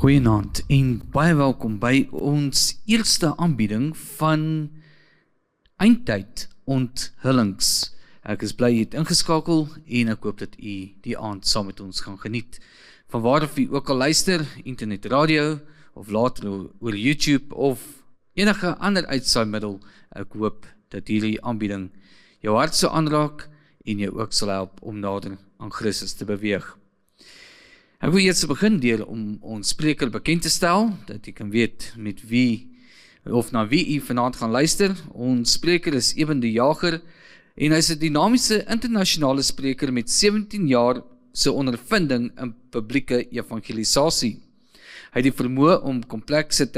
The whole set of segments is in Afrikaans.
Goeienaand en baie welkom by ons eerste aanbieding van Eindtyd Onthullings. Ek is bly jy het ingeskakel en ek hoop dat u die aand saam met ons gaan geniet. Vanwaar of u ook al luister, internet radio of later oor YouTube of enige ander uitsaaimiddel, ek hoop dat hierdie aanbieding jou hart sal aanraak en jou ook sal help om nader aan Christus te beweeg. Ek wil eers begin deur om ons spreker bekend te stel, dat jy kan weet met wie of na wie u vanaand gaan luister. Ons spreker is Eben de Jager en hy is 'n dinamiese internasionale spreker met 17 jaar se ondervinding in publieke evangelisasie. Hy het die vermoë om komplekse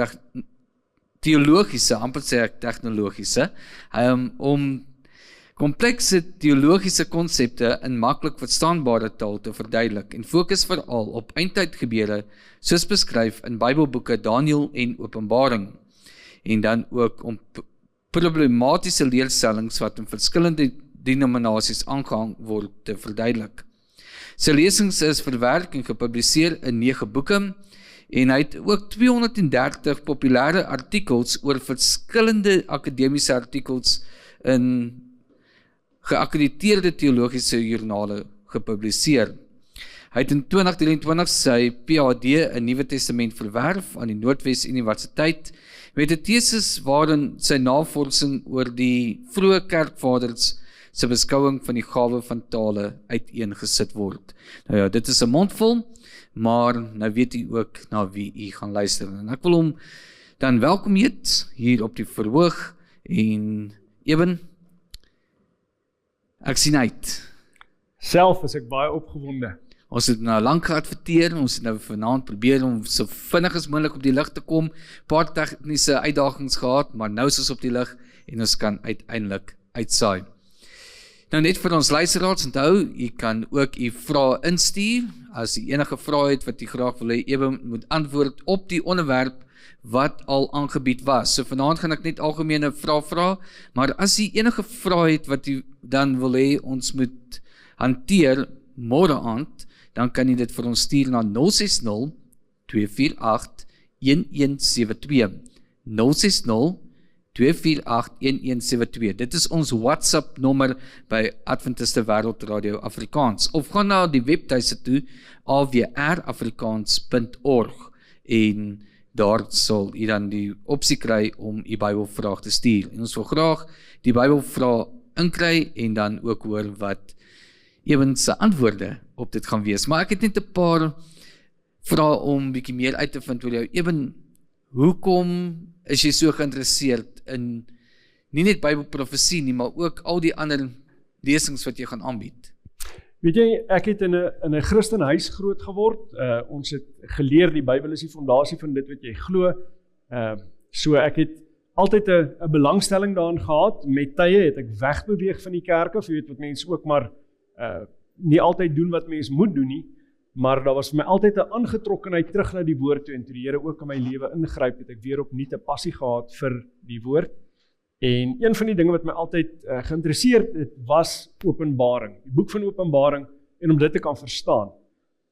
teologiese, amper sê ek tegnologiese, om komplekse teologiese konsepte in maklik verstaanbare taal te verduidelik en fokus veral op eindtydgebeure soos beskryf in Bybelboeke Daniël en Openbaring en dan ook om problematiese leerstellings wat in verskillende denominasies aangehang word te verduidelik. Sy lesings is verwerk en gepubliseer in 9 boeke en hy het ook 230 populêre artikels oor verskillende akademiese artikels in geakkrediteerde teologiese joernale gepubliseer. Hy het in 2023 sy PhD in Nuwe Testament verwerf aan die Noordwes Universiteit met 'n tesis waarin sy navorsing oor die vroeë kerkvaders se beskouing van die gawe van tale uiteengesit word. Nou ja, dit is 'n mondvol, maar nou weet u ook na wie u gaan luister. En ek wil hom dan welkom heet hier op die verhoog en Eben, ek sien uit. Self is ek baie opgewonde. Ons het nou lank geadverteer, ons het nou vanaand probeer om so vinnig as moontlik op die lig te kom, paar tegniese uitdagings gehad, maar nou is ons op die lig en ons kan uiteindelik uitsaai. Nou net vir ons luisteraars, onthou, u kan ook u vrae instuur, as u enige vrae het wat u graag wil hê Eben moet antwoord op die onderwerp wat al aangebied was. So vanaand gaan ek net algemene vrae vra, maar as u enige vrae het wat u dan wil hê ons moet hanteer môre aand, dan kan u dit vir ons stuur na 060 248 1172. 060 248 1172. Dit is ons WhatsApp nommer by Adventiste Wêreld Radio Afrikaans. Of gaan na die webtuiste toe, awrafrikaans.org en daar sal u dan die opsie kry om u Bybelvraag te stuur. En ons wil graag die Bybelvraag inkry en dan ook hoor wat Eben se antwoorde op dit gaan wees. Maar ek het net 'n paar vrae om bietjie meer uit te vind oor jou. Eben, hoekom is jy so geïnteresseerd in nie net Bybelprofesie nie, maar ook al die ander lesings wat jy gaan aanbied? Weet jy, ek het in 'n Christenhuis groot geword. Ons het geleer die Bybel is die fondasie van dit wat jy glo. So ek het altyd 'n belangstelling daarin gehad. Met tye het ek wegbeweeg van die kerk af. Jy weet wat mense ook maar nie altyd doen wat mense moet doen nie. Maar daar was vir my altyd 'n aangetrokkenheid terug na die woord toe en toe die Here ook in my lewe ingryp, het ek weer opnuut 'n passie gehad vir die woord. En een van die dinge wat my altyd geïnteresseerd het, was Openbaring, die boek van Openbaring, en om dit te kan verstaan.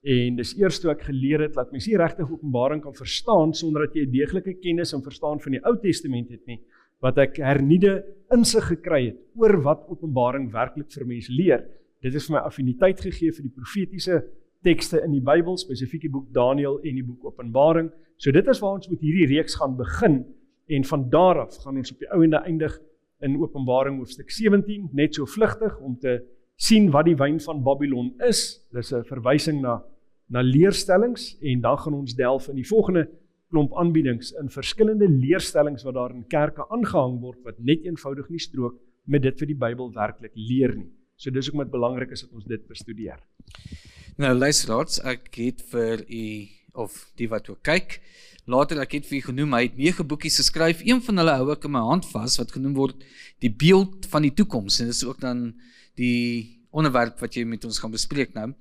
En dis eers toe ek geleer het, dat mens nie regtig Openbaring kan verstaan, sonder dat jy 'n deeglike kennis en verstaan van die Ou Testament het nie, wat ek hernieude insig gekry het, oor wat Openbaring werklik vir mens leer. Dit het vir my affiniteit gegee vir die profetiese tekste in die Bybel, spesifiek die boek Daniël en die boek Openbaring. So dit is waar ons met hierdie reeks gaan begin, en van daar af gaan ons op die ouende eindig in Openbaring hoofstuk 17, net so vlugtig om te sien wat die wyn van Babylon is. Dis 'n verwysing na leerstellings, en dan gaan ons delf in die volgende klomp aanbiedings in verskillende leerstellings wat daar in kerke aangehang word, wat net eenvoudig nie strook met dit wat die Bybel werklik leer nie. So dis ook met belangrik is dat ons dit bestudeer. Nou luisteraars, ek het vir u, of die wat ook kyk, later ek het vir u genoem, hy het 9 boekies geskryf, een van hulle hou ek in my hand vas, wat genoem word die beeld van die toekoms, en dit is ook dan die onderwerp wat jy met ons gaan bespreek nou.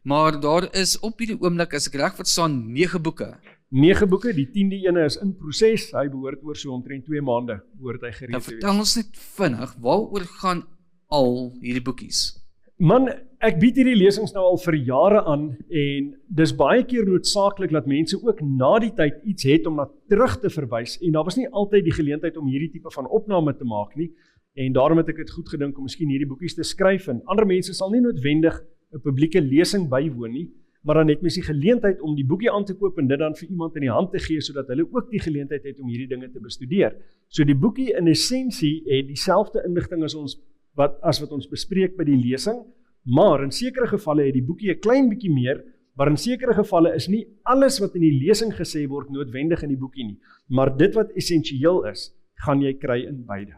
Maar daar is op hierdie oomblik, as ek reg verstaan, 9 boeke. 9 boeke, die 10de ene is in proses, hy behoort oor so omtrent 2 maande, behoort hy gereed Nou te wees. vertel ons net vinnig, waaroor gaan al hierdie boekies? Man, Ek bied hierdie lesings nou al vir jare aan en dis baie keer noodsaaklik dat mense ook na die tyd iets het om na terug te verwys en daar was nie altyd die geleentheid om hierdie tipe van opname te maak nie en daarom het ek dit goed gedink om miskien hierdie boekies te skryf en ander mense sal nie noodwendig 'n publieke lesing bywoon nie, maar dan het mens die geleentheid om die boekie aan te koop en dit dan vir iemand in die hand te gee sodat hulle ook die geleentheid het om hierdie dinge te bestudeer. So die boekie in essensie het dieselfde inligting as wat ons bespreek by die lesing, maar in sekere gevalle het die boekie 'n klein bietjie meer, maar in sekere gevalle is nie alles wat in die lesing gesê word noodwendig in die boekie nie, maar dit wat essensieel is, gaan jy kry in beide.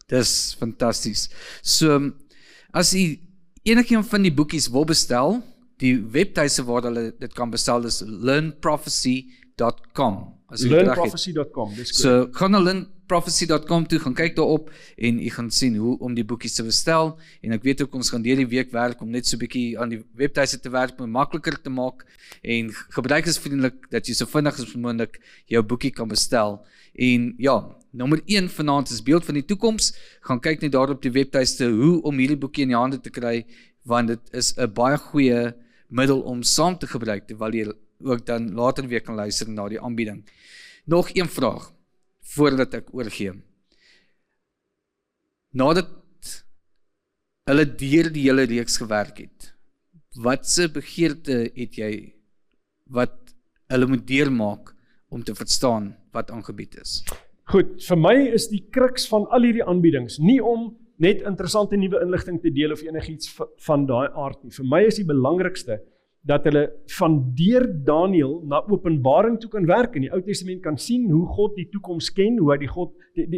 Dis fantasties. So, as jy enigiemand van die boekies wil bestel, die webtuise waar hulle dit kan bestel is learnprophecy.com. Learnprophecy.com, dis goed. So, gaan na learnprophecy.com toe, gaan kyk daarop en jy gaan sien hoe om die boekies te bestel en ek weet ook ons gaan deur die week werk om net so 'n bietjie aan die webtuise te werk om makliker te maak en gebruikersvriendelik dat jy so vinnig as moontlik jou boekie kan bestel. En ja, nommer 1 vanaand is beeld van die toekoms. Gaan kyk net daar op die webtuiste hoe om hierdie boekie in die hande te kry want dit is 'n baie goeie middel om saam te gebruik terwyl jy ook dan later weer kan luister na die aanbieding. Nog een vraag voordat ek oorgee. Nadat hulle deur die hele reeks gewerk het, watse begeerte het jy wat hulle moet deurmaak om te verstaan wat aangebied is? Goed, vir my is die kruks van al hierdie aanbiedings nie om net interessante nuwe inligting te deel of enigiets van daai aard nie. Vir my is die belangrikste dat hulle van deur Daniël na Openbaring toe kan werk in die Ou Testament kan sien hoe God die toekoms ken, hoe hy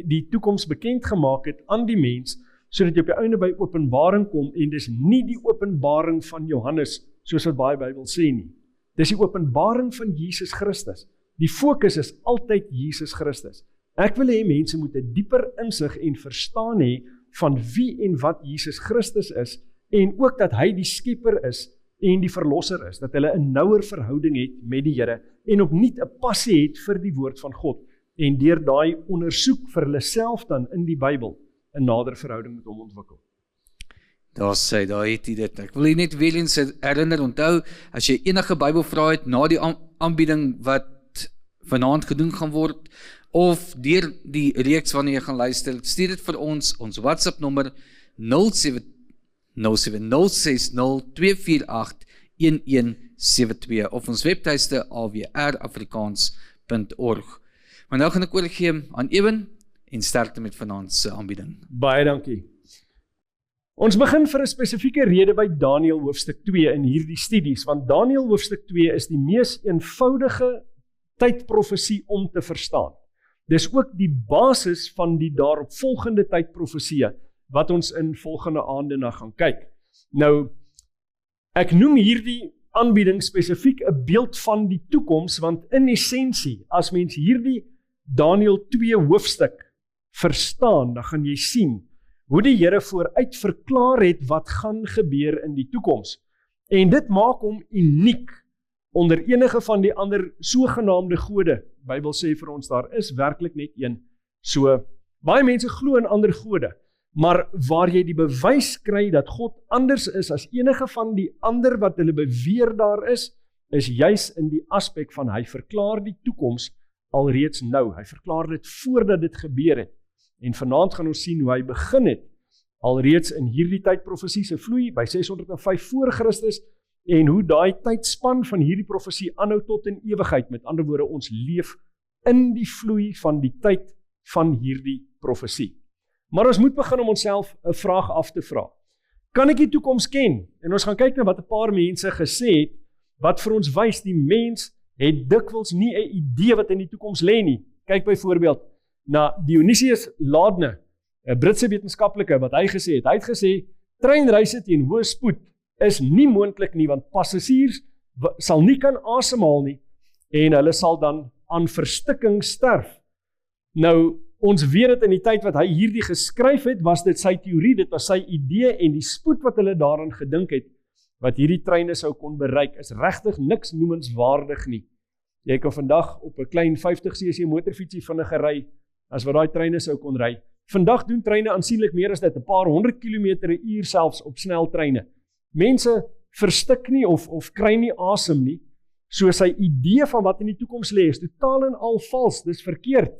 die toekoms bekend gemaak het aan die mens, sodat jy op die einde by Openbaring kom en dis nie die Openbaring van Johannes soos wat baie Bybel sê nie. Dis die Openbaring van Jesus Christus. Die fokus is altyd Jesus Christus. Ek wil hê mense moet 'n dieper insig en verstaan hê van wie en wat Jesus Christus is en ook dat hy die skepper is en die verlosser is, dat hulle 'n nouer verhouding het met die Here en opnuut 'n passie het vir die woord van God en deur daai ondersoek vir hulle self dan in die Bybel 'n nader verhouding met hom ontwikkel. Daar het jy dit. Ek wil jy net weer eens herinner, onthou, as jy enige Bybelvrae het na die aanbieding wat vanaand gedoen gaan word, of deur die reeks wanneer jy gaan luister, stuur dit vir ons WhatsApp nommer 0760248172 of ons webtuiste awrafrikaans.org. Maar nou gaan ek oorgee aan Ewen en sterkte met vanaand se aanbieding. Baie dankie. Ons begin vir 'n spesifieke rede by Daniël hoofstuk 2 in hierdie studies, want Daniël hoofstuk 2 is die mees eenvoudige tydprofesie om te verstaan. Dis ook die basis van die daaropvolgende tydprofesieë wat ons in volgende aande na gaan kyk. Nou, ek noem hierdie aanbieding spesifiek 'n beeld van die toekoms, want in essensie, as mens hierdie Daniël 2 hoofstuk verstaan, dan gaan jy sien hoe die Here vooruit verklaar het wat gaan gebeur in die toekoms. En dit maak hom uniek onder enige van die ander sogenaamde gode. Bybel sê vir ons, daar is werklik net een. So, baie mense glo in ander gode, maar waar jy die bewys kry dat God anders is as enige van die ander wat hulle beweer daar is juis in die aspek van hy verklaar die toekoms alreeds nou. Hy verklaar dit voordat dit gebeur het. En vanaand gaan ons sien hoe hy begin het, alreeds in hierdie tydprofesie se vloei, by 605 voor Christus, en hoe daai tydspan van hierdie profesie aanhou tot in ewigheid. Met ander woorde, ons leef in die vloei van die tyd van hierdie profesie. Maar ons moet begin om onsself 'n vraag af te vra. Kan ek die toekoms ken? En ons gaan kyk na wat 'n paar mense gesê het, wat vir ons wys die mens het dikwels nie 'n idee wat in die toekoms lê nie. Kyk byvoorbeeld na Dionysius Laertius, 'n Britse wetenskaplike, wat hy gesê het. Hy het gesê, treinreise teen hoë spoed is nie moontlik nie, want passasiers sal nie kan asemhaal nie, en hulle sal dan aan verstikking sterf. Nou, ons weet dit in die tyd wat hy hierdie geskryf het, was dit sy teorie, dit was sy idee, en die spoed wat hulle daaraan gedink het, wat hierdie treine sou kon bereik, is regtig niks noemenswaardig nie. Jy kan vandag op 'n klein 50cc motorfietsie vinniger ry, as wat daai treine sou kon ry. Vandag doen treine aansienlik meer as dit, 'n paar 100 km/h selfs op sneltreine. Mense verstik nie of kry nie asem nie. So sy idee van wat in die toekoms lê is totaal en al vals, dis verkeerd.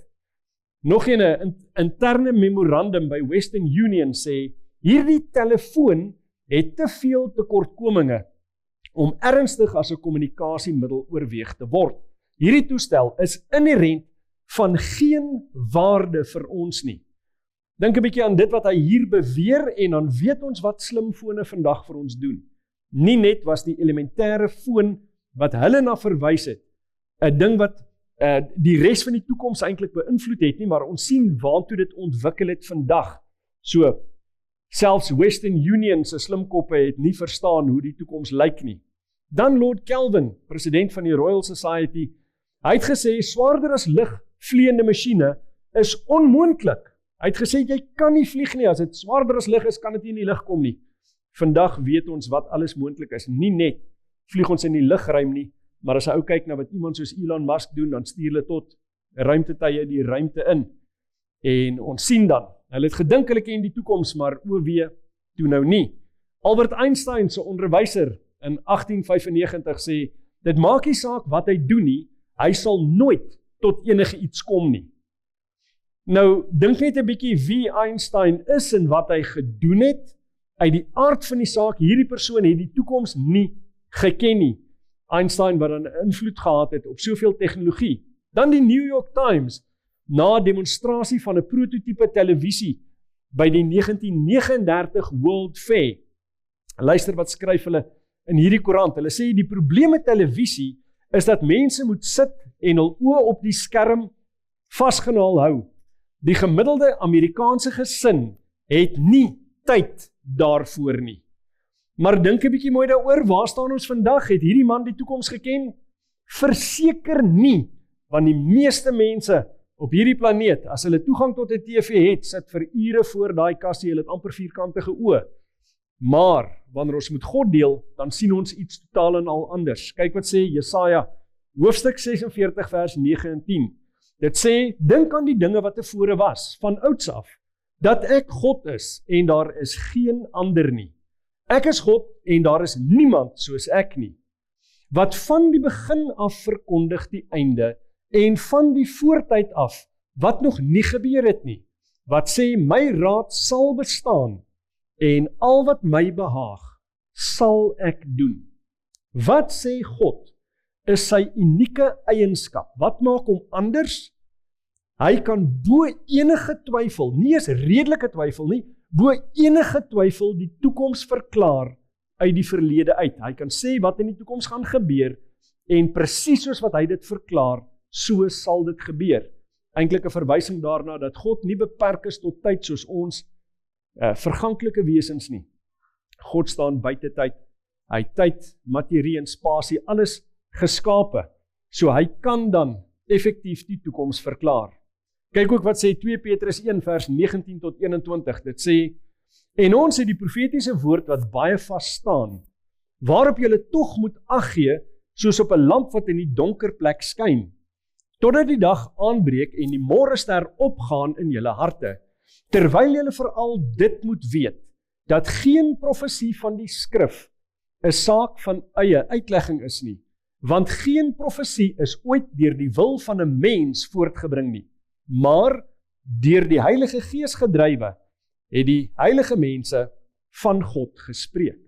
Nog 'n interne memorandum by Western Union sê, hierdie telefoon het te veel tekortkominge om ernstig as 'n kommunikasiemiddel oorweeg te word. Hierdie toestel is inherent van geen waarde vir ons nie. Dink 'n bietjie aan dit wat hy hier beweer en dan weet ons wat slimfone vandag vir ons doen. Nie net was die elementêre foon wat hulle na verwys het, 'n ding wat die res van die toekoms eintlik beïnvloed het nie, maar ons sien waartoe dit ontwikkel het vandag. So, selfs Western Union se slimkoppe het nie verstaan hoe die toekoms lyk nie. Dan Lord Kelvin, president van die Royal Society, hy het gesê, swaarder as lig vliegende masjiene is onmoontlik. Hy het gesê, jy kan nie vlieg nie, as dit swaarder as lig is, kan dit nie in die lug kom nie. Vandag weet ons wat alles moontlik is, nie net vlieg ons in die lugruim nie, maar as jy ou kyk na wat iemand soos Elon Musk doen, dan stuur hulle tot ruimtetye die ruimte in. En ons sien dan, hulle het gedink hulle ken die toekoms, maar toe nou nie. Albert Einstein se onderwyser in 1895 sê, dit maak nie saak wat hy doen nie, hy sal nooit tot enige iets kom nie. Nou, dink net 'n bietjie wie Einstein is en wat hy gedoen het. Uit die aard van die saak, hierdie persoon het die toekoms nie geken nie. Einstein wat dan 'n invloed gehad het op soveel tegnologie. Dan die New York Times, na 'n demonstrasie van 'n prototipe televisie by die 1939 World Fair. Luister wat skryf hulle in hierdie koerant. Hulle sê die probleem met televisie is dat mense moet sit en hul oë op die skerm vasgenaal hou. Die gemiddelde Amerikaanse gesin het nie tyd daarvoor nie. Maar dink 'n bietjie mooi daaroor, waar staan ons vandag? Het hierdie man die toekoms geken? Verseker nie, want die meeste mense op hierdie planeet, as hulle toegang tot 'n TV het, sit vir ure voor daai kassie, hulle het amper vierkantige oë. Maar wanneer ons met God deel, dan sien ons iets totaal en al anders. Kyk wat sê Jesaja, hoofstuk 46 vers 9 en 10. Dit sê, dink aan die dinge wat tevore was, van ouds af, dat ek God is en daar is geen ander nie. Ek is God en daar is niemand soos ek nie. Wat van die begin af verkondig die einde en van die voortyd af, wat nog nie gebeur het nie. Wat sê, my raad sal bestaan en al wat my behaag, sal ek doen. Wat sê God is sy unieke eienskap. Wat maak hom anders? Hy kan bo enige twyfel, nie eens redelike twyfel nie, bo enige twyfel die toekoms verklaar uit die verlede uit. Hy kan sê wat in die toekoms gaan gebeur en presies soos wat hy dit verklaar, so sal dit gebeur. Eintlik 'n verwysing daarna dat God nie beperk is tot tyd soos ons verganklike wesens nie. God staan buite tyd. Hy het tyd, materie en spasie, alles geskape. So hy kan dan effektief die toekoms verklaar. Kyk ook wat sê 2 Petrus 1 vers 19 tot 21. Dit sê, en ons het die profetiese woord wat baie vas staan, waarop julle tog moet ag gee, soos op 'n lamp wat in die donker plek skyn, totdat die dag aanbreek en die môrester opgaan in julle harte, terwyl julle veral dit moet weet, dat geen profesie van die skrif 'n saak van eie uitlegging is nie, want geen profesie is ooit deur die wil van 'n mens voortgebring nie, maar deur die Heilige Gees gedrywe, het die heilige mense van God gespreek.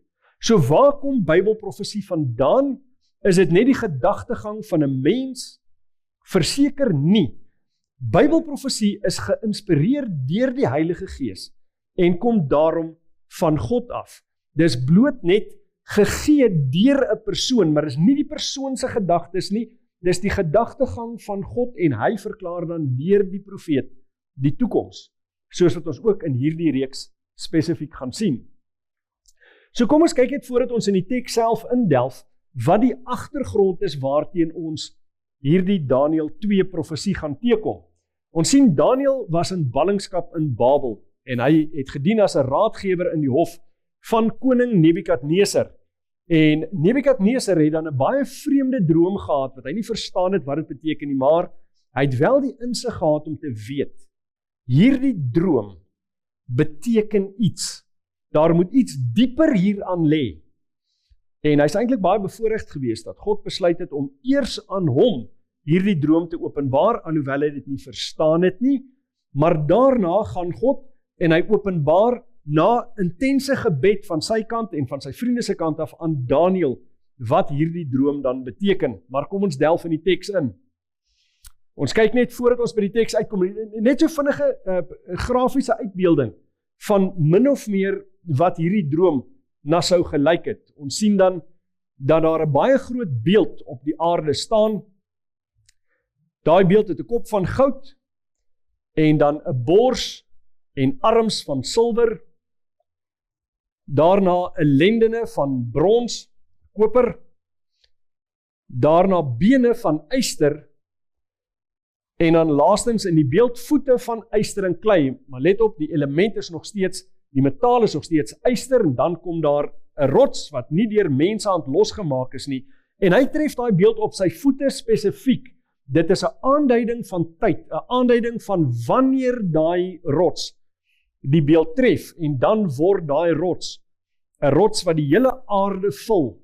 So waar kom Bybelprofesie vandaan? Is dit net die gedagtegang van 'n mens? Verseker nie. Bybelprofesie is geïnspireer deur die Heilige Gees en kom daarom van God af. Dis bloot net gegee deur 'n persoon, maar is nie die persoon se gedagtes nie, dis die gedagtegang van God en hy verklaar dan deur die profeet die toekoms, soos wat ons ook in hierdie reeks spesifiek gaan sien. So kom ons kyk net voordat ons in die teks self indelf, wat die agtergrond is waarteen ons hierdie Daniël 2 profesie gaan teekom. Ons sien Daniël was in ballingskap in Babel en hy het gedien as 'n raadgewer in die hof van koning Nebukadneser. En Nebukadneser het dan 'n baie vreemde droom gehad wat hy nie verstaan het wat dit beteken nie, maar hy het wel die insig gehad om te weet, hierdie droom beteken iets. Daar moet iets dieper hieraan lê En hy's eintlik baie bevoorreg geweest dat God besluit het om eers aan hom hierdie droom te openbaar, alhoewel hy dit nie verstaan het nie, maar daarna gaan God en hy openbaar na intense gebed van sy kant en van sy vriende se kant af aan Daniël, wat hierdie droom dan beteken. Maar kom ons delf in die teks in. Ons kyk net voordat ons by die teks uitkom, net so vinnige grafiese uitbeelding van min of meer wat hierdie droom na sou gelyk het. Ons sien dan dat daar 'n baie groot beeld op die aarde staan. Daai beeld het 'n kop van goud en dan 'n bors en arms van silwer. Daarna 'n lendene van brons, koper. Daarna bene van yster. En dan laastens in die beeld voete van yster en klei. Maar let op, die element is nog steeds, die metaal is nog steeds yster, en dan kom daar 'n rots wat nie deur mensehand losgemaak is nie. En hy tref daai beeld op sy voete spesifiek. Dit is 'n aanduiding van tyd, 'n aanduiding van wanneer daai rots die beeld tref, en dan word daai rots 'n rots wat die hele aarde vul.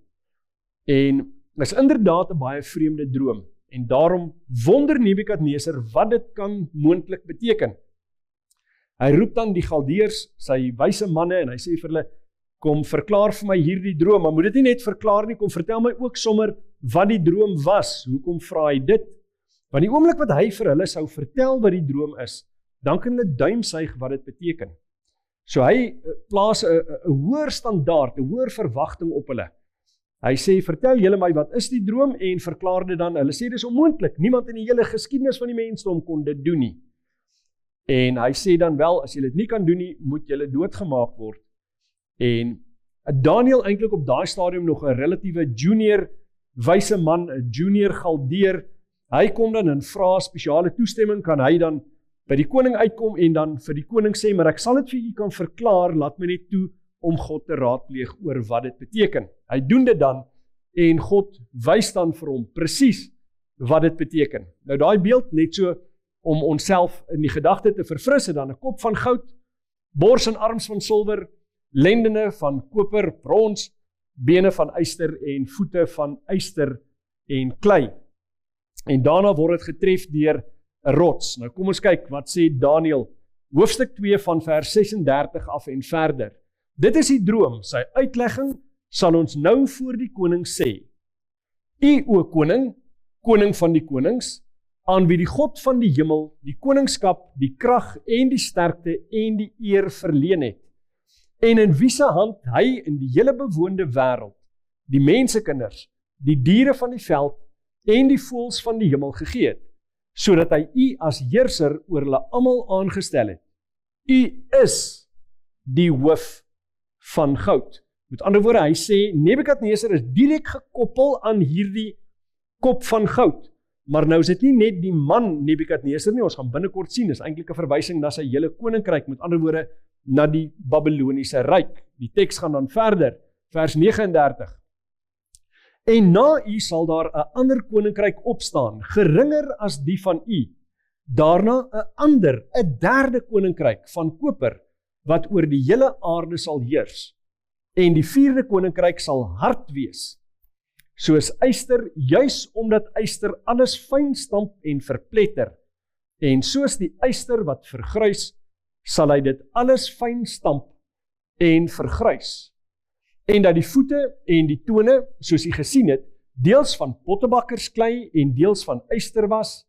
En is inderdaad 'n baie vreemde droom. En daarom wonder Nebukadneser wat dit kan moontlik beteken. Hy roep dan die Galdeërs, sy wyse manne, en hy sê vir hulle, kom verklaar vir my hierdie droom, maar moet dit nie net verklaar nie, kom vertel my ook sommer wat die droom was. Hoekom vra hy dit? Want die oomblik wat hy vir hulle sou vertel wat die droom is, dan kan hulle duimsuig wat dit beteken. So hy plaas 'n hoër standaard, 'n hoër verwagting op hulle. Hy sê, vertel julle my wat is die droom, en verklaar dit dan. Hulle sê, dis onmoontlik, niemand in die hele geskiedenis van die mensdom kon dit doen nie. En hy sê dan wel, as julle dit nie kan doen nie, moet julle doodgemaak word. En Daniël eintlik op daai stadium nog 'n relatiewe junior wyse man, 'n junior Galdeër. Hy kom dan en vra spesiale toestemming, kan hy dan by die koning uitkom en dan vir die koning sê, maar ek sal dit vir u kan verklaar, laat my net toe om God te raadpleeg oor wat dit beteken. Hy doen dit dan, en God wys dan vir hom presies wat dit beteken. Nou daai beeld, net so om onsself in die gedagte te verfrisse, dan 'n kop van goud, bors en arms van silwer, lendene van koper, brons, bene van yster en voete van yster en klei. En daarna word dit getref deur 'n rots. Nou kom ons kyk, wat sê Daniël, hoofstuk 2 van vers 36 af en verder. Dit is die droom, sy uitlegging sal ons nou voor die koning sê. U, o koning, koning van die konings, aan wie die God van die hemel, die koningskap, die krag en die sterkte en die eer verleen het, en in wie se hand hy in die hele bewoonde wêreld, die mensekinders, die diere van die veld en die voëls van die hemel gegee het, sodat hy u as heerser oor hulle almal aangestel het. U is die hoof van goud. Met ander woorde, hy sê, Nebukadneser is direk gekoppel aan hierdie kop van goud. Maar nou is dit nie net die man Nebukadneser nie, ons gaan binnekort sien, is eintlik 'n verwysing na sy hele koninkryk, met ander woorde, na die Babyloniese ryk. Die teks gaan dan verder, vers 39. En na u sal daar 'n ander koninkryk opstaan, geringer as die van u. Daarna 'n ander, 'n derde koninkryk van koper, wat oor die hele aarde sal heers. En die vierde koninkryk sal hard wees, soos yster, juis omdat yster alles fyn stamp en verpletter. En soos die yster wat vergrys, sal hy dit alles fyn stamp en vergrys. En dat die voete en die tone, soos u gesien het, deels van pottebakkersklei en deels van yster was,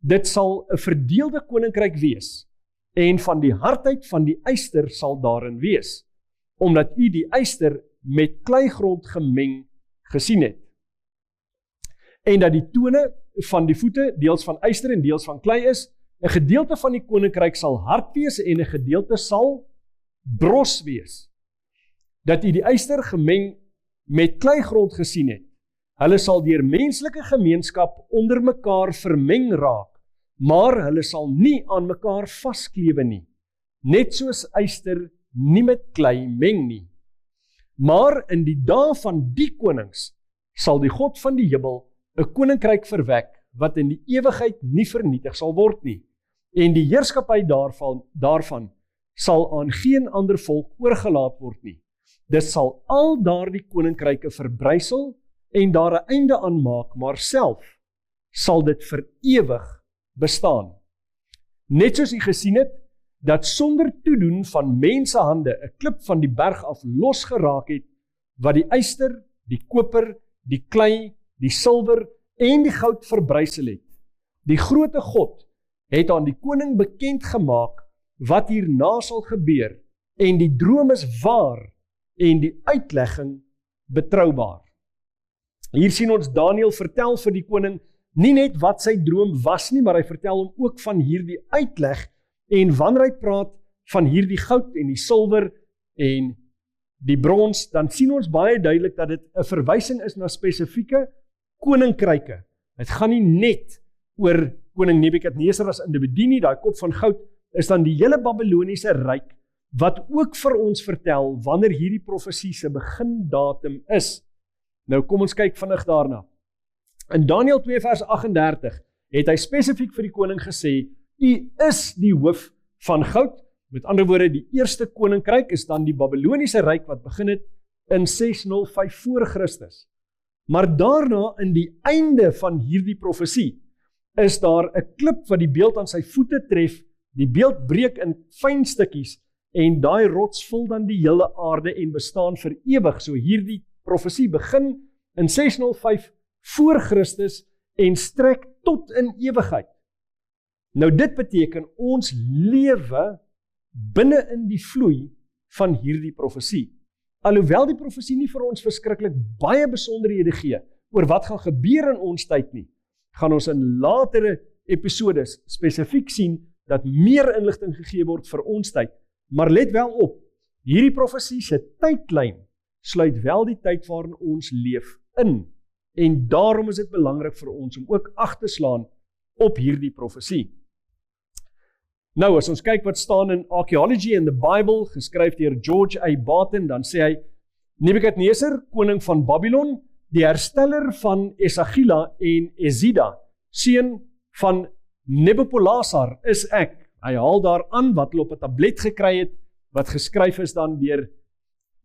dit sal 'n verdeelde koninkryk wees, en van die hardheid van die yster sal daarin wees, omdat u die yster met kleigrond gemeng gesien het. En dat die tone van die voete deels van yster en deels van klei is, 'n gedeelte van die koninkryk sal hard wees en 'n gedeelte sal bros wees. Dat u die yster gemeng met kleigrond gesien het. Hulle sal deur menslike gemeenskap onder mekaar vermeng raak, maar hulle sal nie aan mekaar vasklewe nie, net soos yster nie met klei meng nie. Maar in die dae van die konings sal die God van die hemel 'n koninkryk verwek wat in die ewigheid nie vernietig sal word nie, en die heerskappy daarvan sal aan geen ander volk oorgelaat word nie. Dit sal al daardie koninkryke verbrysel en daar 'n einde aan maak, maar self sal dit vir ewig bestaan. Net soos u gesien het, dat sonder toedoen van mensehande 'n klip van die berg af losgeraak het, wat die yster, die koper, die klei, die silwer en die goud verbrysel het. Die groote God het aan die koning bekend gemaak wat hierna sal gebeur, en die droom is waar en die uitlegging betroubaar. Hier sien ons Daniël vertel vir die koning nie net wat sy droom was nie, maar hy vertel hom ook van hierdie uitleg, en wanneer hy praat van hierdie goud en die silwer en die brons, dan sien ons baie duidelik dat dit 'n verwysing is na spesifieke koninkryke. Dit gaan nie net oor koning Nebukadnesar as individu nie, daai kop van goud is dan die hele Babyloniese ryk, wat ook vir ons vertel wanneer hierdie profesie se begindatum is. Nou kom ons kyk vinnig daarna. In Daniël 2 vers 38 het hy spesifiek vir die koning gesê, u is die hoof van goud. Met ander woorde, die eerste koninkryk is dan die Babyloniese ryk wat begin het in 605 voor Christus. Maar daarna in die einde van hierdie profesie is daar 'n klip wat die beeld aan sy voete tref, die beeld breek in fyn stukkies en daai rots vul dan die hele aarde en bestaan vir ewig. So hierdie profesie begin in 605 voor Christus en strek tot in ewigheid. Nou dit beteken ons lewe binne in die vloei van hierdie profesie. Alhoewel die profesie nie vir ons verskriklik baie besonderhede gee oor wat gaan gebeur in ons tyd nie, gaan ons in latere episodes spesifiek sien dat meer inligting gegee word vir ons tyd. Maar let wel op, hierdie profesie se tydlyn sluit wel die tyd waarin ons leef in. En daarom is dit belangrik vir ons om ook ag te slaan op hierdie profesie. Nou, as ons kyk wat staan in Archaeology in the Bible, geskryf deur George A. Barton, dan sê hy, Nebukadnesar, koning van Babylon, die hersteller van Esagila en Ezida, seun van Nabopolassar is ek. Hy haal daar aan wat hulle op 'n tablet gekry het, wat geskryf is dan deur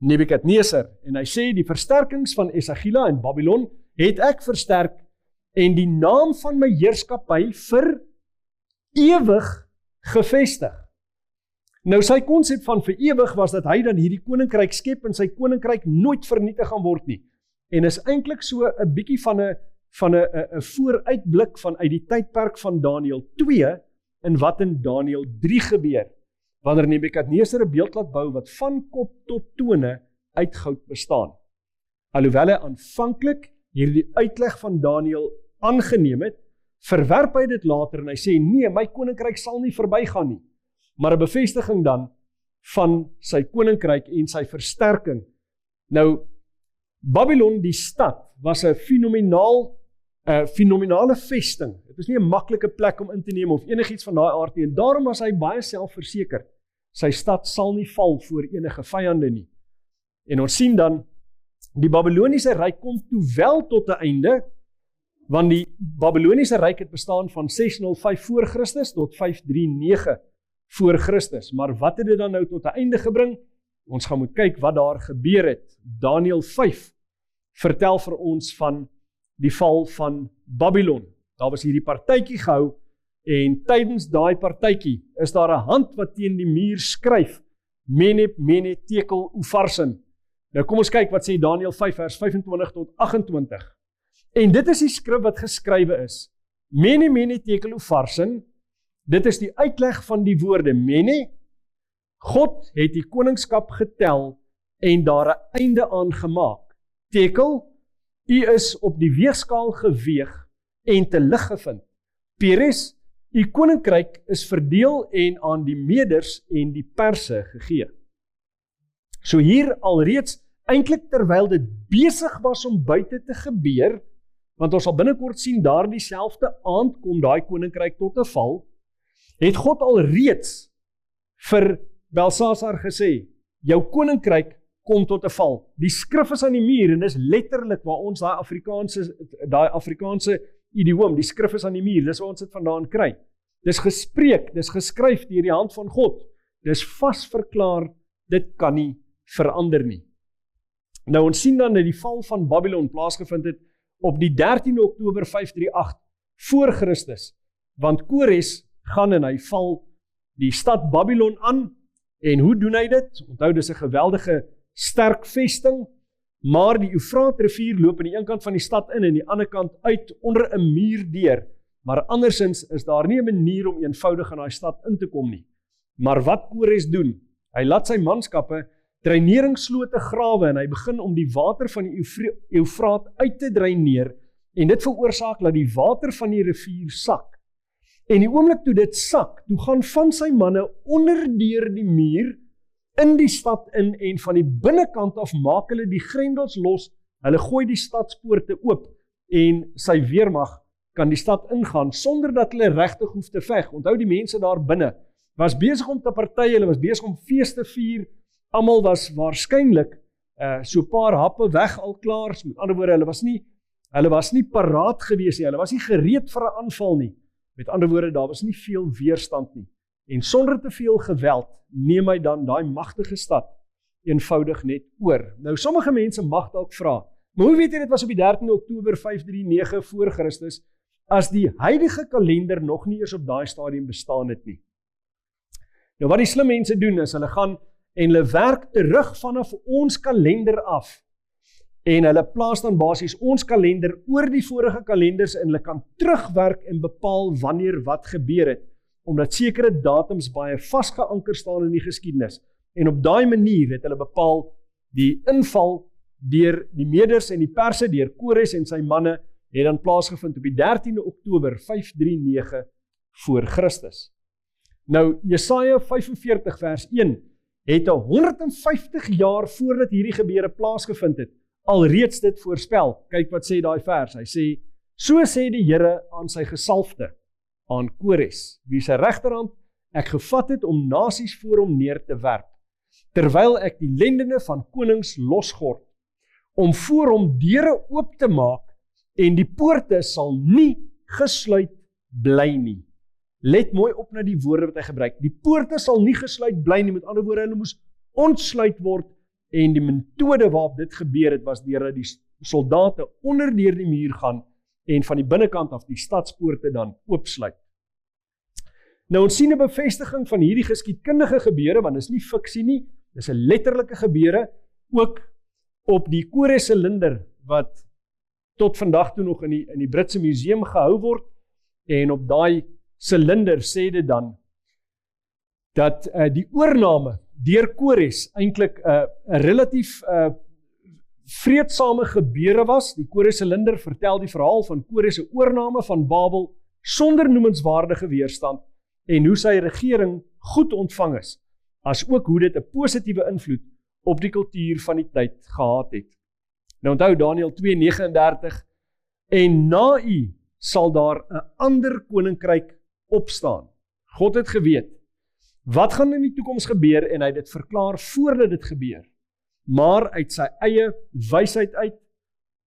Nebukadnesar. En hy sê, die versterkings van Esagila en Babylon het ek versterk, en die naam van my heerskappy vir ewig gevestig. Nou sy konsep van vir ewig was dat hy dan hierdie koninkryk skep en sy koninkryk nooit vernietig gaan word nie. En is eintlik so 'n bietjie van 'n vooruitblik vanuit die tydperk van Daniël 2 en wat in Daniël 3 gebeur, wanneer Nebukadnesar 'n beeld laat bou wat van kop tot tone uit goud bestaan. Alhoewel hy aanvanklik hierdie uitleg van Daniël aangeneem het, verwerp hy dit later en hy sê, nee, my koninkryk sal nie verbygaan nie. Maar 'n bevestiging dan van sy koninkryk en sy versterking. Nou, Babylon, die stad, was 'n fenominale vesting. Dit was nie 'n maklike plek om in te neem of enigiets van daai aard nie, en daarom was hy baie selfverseker. Sy stad sal nie val voor enige vyande nie. En ons sien dan, die Babyloniese ryk kom toe wel tot 'n einde, want die Babyloniese ryk het bestaan van 605 voor Christus tot 539 voor Christus. Maar wat het dit dan nou tot 'n einde gebring? Ons gaan moet kyk wat daar gebeur het. Daniël 5 vertel vir ons van die val van Babylon. Daar was hierdie partytjie gehou, en tydens daai partytjie is daar 'n hand wat teen die muur skryf, Mene, Tekel, Upharsin. Nou kom ons kyk wat sê Daniël 5 vers 25 tot 28. En dit is die skrif wat geskrywe is. Mene, Tekel, Upharsin. Dit is die uitleg van die woorde Mene. God het die koningskap getel en daar 'n einde aan gemaak. Tekel, u is op die weegskaal geweeg en te lig gevind. Peres, u koninkryk is verdeel en aan die Meders en die Perse gegee. So hier alreeds, eintlik terwyl dit besig was om buite te gebeur, want ons sal binnekort sien daar dieselfde aand kom daai koninkryk tot 'n val, het God alreeds vir Belsasar gesê, jou koninkryk kom tot 'n val. Die skrif is aan die muur en dis letterlik waar ons daai Afrikaanse idioom, die skrif is aan die muur, dis waar ons dit vandaan kry. Dis gespreek, dis geskryf deur die hand van God. Dis vas verklaar, dit kan nie verander nie. Nou ons sien dan dat die val van Babylon plaasgevind het op die 13 Oktober 538 voor Christus, want Kores gaan en hy val die stad Babylon aan, en hoe doen hy dit? Onthou, dis 'n geweldige sterk vesting, maar die Eufraatrivier loop aan die een kant van die stad in en die ander kant uit onder 'n muur deur, maar andersins is daar nie 'n manier om eenvoudig in daai stad in te kom nie. Maar wat Kores doen? Hy laat sy manskappe dreineringsslote grawe en hy begin om die water van die Eufraat uit te dreineer, en dit veroorsaak dat die water van die rivier sak. En die oomblik toe dit sak, toe gaan van sy manne onderdeur die muur in die stad in, en van die binnekant af maak hulle die grendels los, hulle gooi die stadspoorte oop, en sy weermag kan die stad ingaan, sonder dat hulle regtig hoef te veg. Onthou, die mense daar binne was besig om te party, hulle was besig om fees te vier, almal was waarskynlik so 'n paar happe weg al klaar, met ander woorde, hulle was nie paraat gewees nie, hulle was nie gereed vir 'n aanval nie. Met ander woorde, daar was nie veel weerstand nie. En sonder te veel geweld, neem hy dan daai magtige stad eenvoudig net oor. Nou, sommige mense mag dalk vra, maar hoe weet jy dit was op die 13 Oktober 539 voor Christus, as die huidige kalender nog nie eers op daai stadium bestaan het nie? Nou, wat die slim mense doen, is hulle gaan en hulle werk terug vanaf ons kalender af, en hulle plaas dan basies ons kalender oor die vorige kalenders, en hulle kan terugwerk en bepaal wanneer wat gebeur het, omdat sekere datums baie vasgeanker staan in die geskiedenis. En op daai manier het hulle bepaal die inval deur die Meders en die Perse, deur Kores en sy manne, het dan plaasgevind op die 13 Oktober 539 voor Christus. Nou, Jesaja 45 vers 1 het 150 jaar voordat hierdie gebeure plaasgevind het, alreeds dit voorspel. Kyk wat sê daai vers, hy sê, so sê die Here aan sy gesalfde, aan Kores, wie sy regterhand ek gevat het om nasies voor hom neer te werp, terwyl ek die lendene van konings losgord, om voor hom deure oop te maak, en die poorte sal nie gesluit bly nie. Let mooi op na die woorde wat hy gebruik. Die poorte sal nie gesluit bly nie, met ander woorde, hulle moes ontsluit word, en die metode waarop dit gebeur het, was deur dat die soldate onderdeur die muur gaan, en van die binnekant af die stadspoorte dan oopsluit. Nou, ons sien 'n bevestiging van hierdie geskiedkundige gebeure, want dit is nie fiksie nie, dis 'n letterlike gebeure, ook op die Kores silinder, wat tot vandag toe nog in die Britse museum gehou word, en op daai silinder sê dit dan, dat die oorname deur Kores eintlik 'n relatief vreedsame gebeure was. Die Kores silinder vertel die verhaal van Kores se oorname van Babel sonder noemenswaardige weerstand, en hoe sy regering goed ontvang is, as ook hoe dit 'n positiewe invloed op die kultuur van die tyd gehad het. Nou onthou Daniël 2:39, en na u sal daar 'n ander koninkryk opstaan. God het geweet, wat gaan in die toekoms gebeur, en hy het dit verklaar voordat dit gebeur. Maar uit sy eie wysheid uit,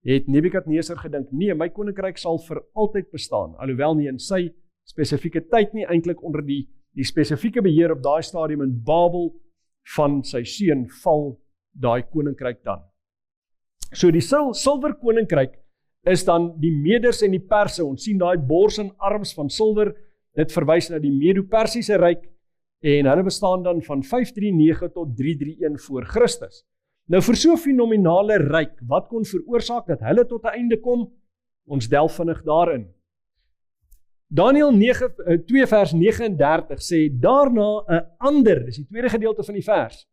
het Nebukadnesar gedink, nee, my koninkryk sal vir altyd bestaan, alhoewel nie in sy spesifieke tyd nie, eintlik onder die spesifieke beheer op daai stadium in Babel van sy seun val daai koninkryk dan. So die silwer koninkryk is dan die Meders en die Perse. Ons sien daai bors en arms van silwer, dit verwys na die Medo-Persiese ryk, en hulle bestaan dan van 539 tot 331 voor Christus. Nou vir so 'n fenominale ryk, wat kon veroorsaak dat hulle tot 'n einde kom? Ons delf vinnig daarin. Daniël 2 vers 39 sê, daarna 'n ander, dis die tweede gedeelte van die vers,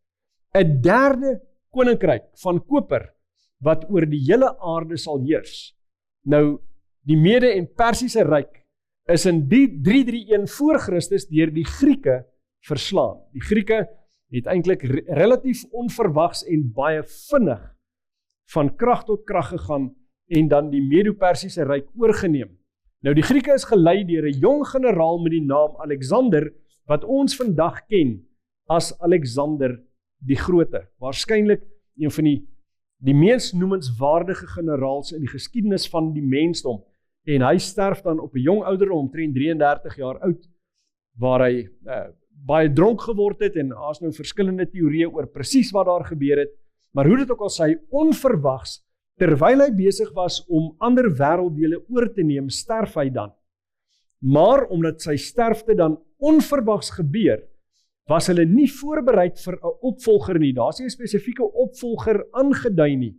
'n derde koninkryk van koper, wat oor die hele aarde sal heers. Nou, die Mede en Persiese ryk is in die 331 voor Christus deur die Grieke verslaan. Die Grieke het eintlik relatief onverwags en baie vinnig van krag tot krag gegaan, en dan die Medo-Persiese ryk oorgeneem. Nou, die Grieke is gelei deur 'n jong generaal met die naam Alexander, wat ons vandag ken as Alexander die Grote. Waarskynlik een van die mees noemenswaardige generaals in die geskiedenis van die mensdom. En hy sterf dan op 'n jong ouderdom, omtrent 33 jaar oud, waar hy baie dronk geword het, en daar's nou verskillende teorieë oor presies wat daar gebeur het, Maar hoe dit ook al sy, onverwags, terwyl hy besig was om ander wêrelddele oor te neem, sterf hy dan. Maar omdat sy sterfte dan onverwags gebeur, was hulle nie voorbereid vir 'n opvolger nie. Daar's nie 'n spesifieke opvolger aangedui nie,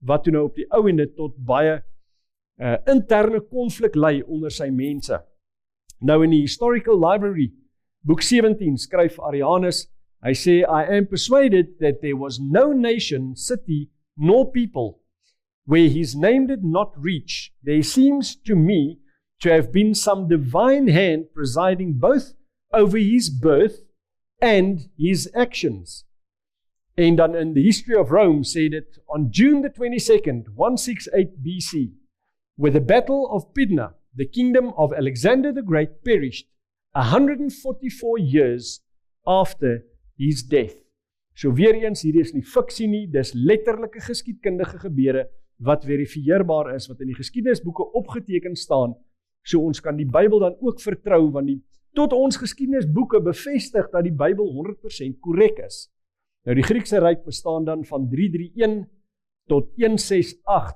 wat toe nou op die ou ende tot baie interne konflik lei onder sy mense. Nou in die Historical Library, boek 17, skryf Arianus, hy sê, I am persuaded that there was no nation, city, nor people, where his name did not reach. There seems to me to have been some divine hand presiding both over his birth and his actions. En dan in the History of Rome sê dit, on June the 22nd, 168 BC, with the Battle of Pydna, the kingdom of Alexander the Great perished 144 years after his death. So weer eens, hier is nie fiksie nie, dis letterlike geskiedkundige gebeure wat verifieerbaar is, wat in die geskiedenisboeke opgeteken staan, so ons kan die Bybel dan ook vertrou, want tot ons geskiedenisboeke bevestig dat die Bybel 100% korrek is. Nou die Griekse ryk bestaan dan van 331 tot 168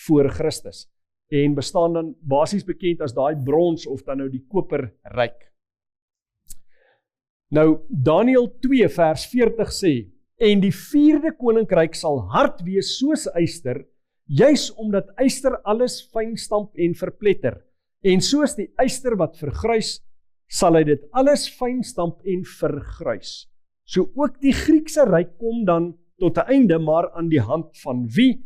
voor Christus, en bestaan dan basies bekend as daai brons of dan nou die koper ryk. Nou, Daniël 2 vers 40 sê, en die 4de koninkryk sal hard wees soos yster, juis omdat yster alles fyn stamp en verpletter, en soos die yster wat vergrys, sal hy dit alles fyn stamp en vergrys. So ook die Griekse ryk kom dan tot 'n einde, maar aan die hand van wie?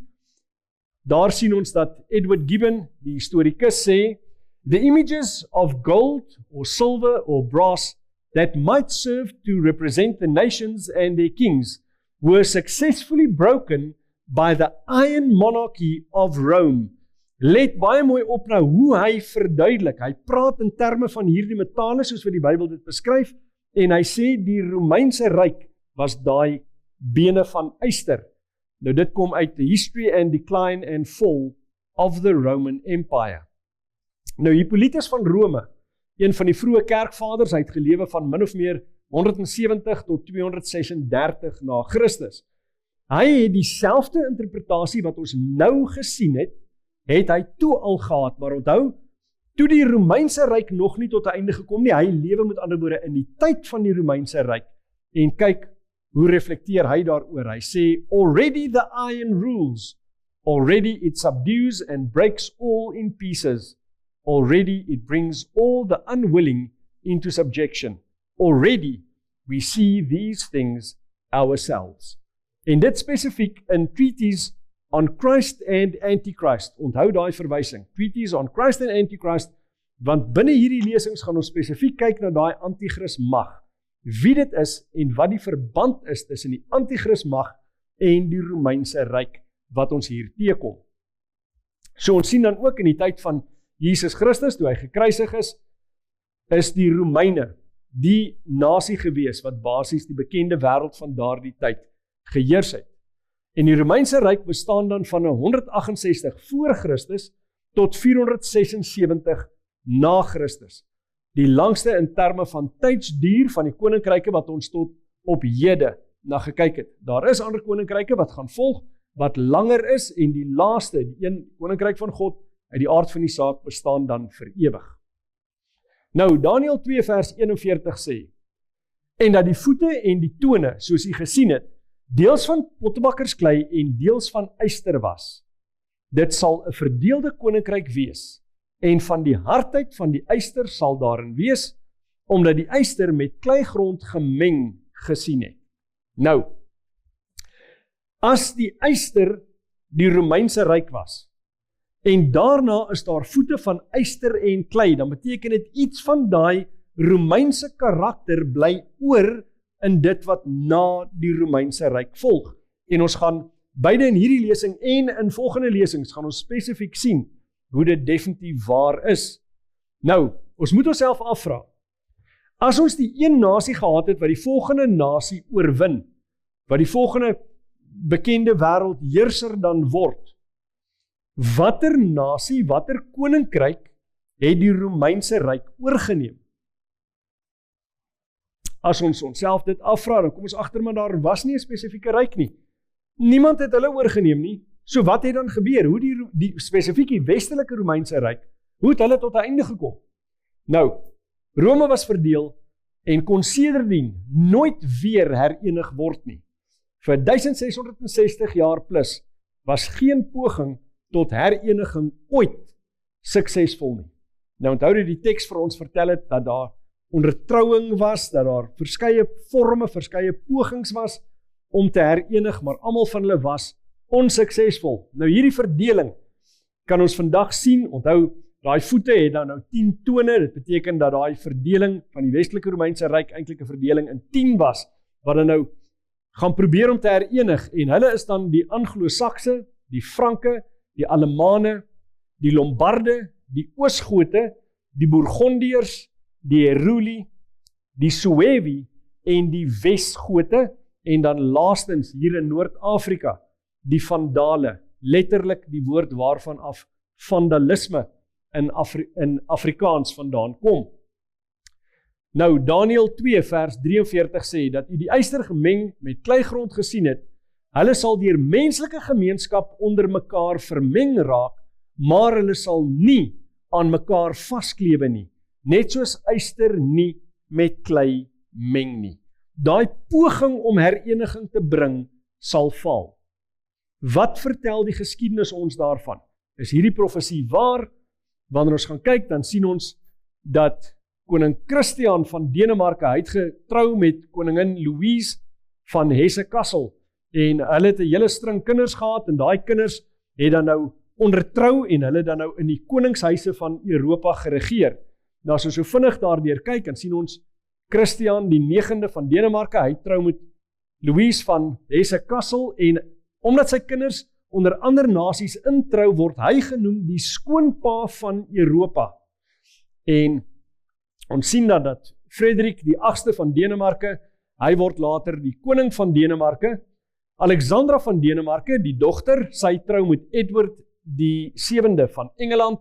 Daar sien ons dat Edward Gibbon, die historikus, sê, the images of gold or silver or brass that might serve to represent the nations and their kings were successfully broken by the iron monarchy of Rome. Let baie mooi op nou hoe hy verduidelik. Hy praat in terme van hierdie metale soos wat die Bybel dit beskryf, en hy sê die Romeinse ryk was daai bene van yster. Nou dit kom uit the History and Decline and Fall of the Roman Empire. Nou Hippolytus van Rome, een van die vroeë kerkvaders, hy het gelewe van min of meer 170 tot 236 na Christus. Hy het dieselfde interpretasie wat ons nou gesien het hy toe al gehad, maar onthou, toe die Romeinse ryk nog nie tot 'n einde gekom nie, hy lewe met ander woorde in die tyd van die Romeinse ryk, en kyk, hoe reflekteer hy daaroor? Hy sê, already the iron rules, already it subdues and breaks all in pieces, already it brings all the unwilling into subjection, already we see these things ourselves. En dit spesifiek in Treatise on Christ and Antichrist, onthou daai verwysing, Treatise on Christ and Antichrist, want binne hierdie lesings gaan ons spesifiek kyk na daai antichrist mag, wie dit is en wat die verband is tussen die antichrist mag en die Romeinse ryk wat ons hier teekom. So ons sien dan ook in die tyd van Jesus Christus, toe hy gekruisig is die Romeine die nasie gewees wat basies die bekende wêreld van daardie tyd geheers het. En die Romeinse ryk bestaan dan van 168 voor Christus tot 476 na Christus. Die langste in terme van tydsduur van die koninkryke wat ons tot op hede na gekyk het. Daar is ander koninkryke wat gaan volg, wat langer is, en die laaste, die een koninkryk van God, uit die aard van die saak bestaan dan vir ewig. Nou, Daniël 2 vers 41 sê, en dat die voete en die tone, soos jy gesien het, deels van pottebakkersklei en deels van yster was. Dit sal 'n verdeelde koninkryk wees, en van die hardheid van die yster sal daarin wees, omdat die yster met kleigrond gemeng gesien het. Nou, as die yster die Romeinse ryk was, en daarna is daar voete van yster en klei, dan beteken dit iets van daai Romeinse karakter bly oor in dit wat na die Romeinse ryk volg. En ons gaan beide in hierdie lesing en in volgende lesings gaan ons spesifiek sien hoe dit definitief waar is. Nou, ons moet onsself afvra, as ons die een nasie gehad het wat die volgende nasie oorwin, wat die volgende bekende wêreldheerser dan word, watter nasie, watter koninkryk het die Romeinse ryk oorgeneem? As ons onsself dit afvra, dan kom ons agter, maar daar was nie 'n spesifieke ryk nie. Niemand het hulle oorgeneem nie. So wat het dan gebeur? Hoe die spesifiek die westelike Romeinse ryk, hoe het hulle tot 'n einde gekom? Nou, Rome was verdeel en kon sedertdien nooit weer herenig word nie. Vir 1660 jaar plus was geen poging tot hereniging ooit suksesvol nie. Nou onthou dat die teks vir ons vertel het dat daar ondertrouing was, dat daar verskeie forme, verskeie pogings was om te herenig, maar almal van hulle was onsuksesvol. Nou hierdie verdeling kan ons vandag sien, onthou, daai voete het dan nou 10 tone, dit beteken dat daai verdeling van die westelike Romeinse ryk eintlik 'n verdeling in 10 was, wat dan nou gaan probeer om te herenig, en hulle is dan die Anglo-Sakse, die Franke, die Allemane, die Lombarde, die Oosgote, die Bourgondiërs, die Heruli, die Suevi en die Wesgote, en dan laastens hier in Noord-Afrika, die Vandale, letterlik die woord waarvan af vandalisme in Afrikaans vandaan kom. Nou, Daniël 2 vers 43 sê, dat u die yster gemeng met kleigrond gesien het, hulle sal deur menslike gemeenskap onder mekaar vermeng raak, maar hulle sal nie aan mekaar vasklewe nie, net soos yster nie met klei meng nie. Daai poging om hereniging te bring, sal val. Wat vertel die geskiedenis ons daarvan? Is hierdie profesie waar? Wanneer ons gaan kyk, dan sien ons dat koning Christian van Denemarke, hy het getrou met koningin Louise van Hesse-Kassel, en hulle het 'n hele string kinders gehad, en daai kinders het dan nou ondertrou, en hulle dan nou in die koningshuise van Europa geregeer. Nou as ons so vinnig daardeur kyk, dan sien ons Christian die 9de van Denemarke, hy trou met Louise van Hesse-Kassel, en omdat sy kinders onder ander nasies introu, word hy genoem die skoonpa van Europa. En ons sien dat Frederik die 8ste van Denemarke, hy word later die koning van Denemarke. Alexandra van Denemarke, die dogter, sy trou met Edward die 7de van Engeland.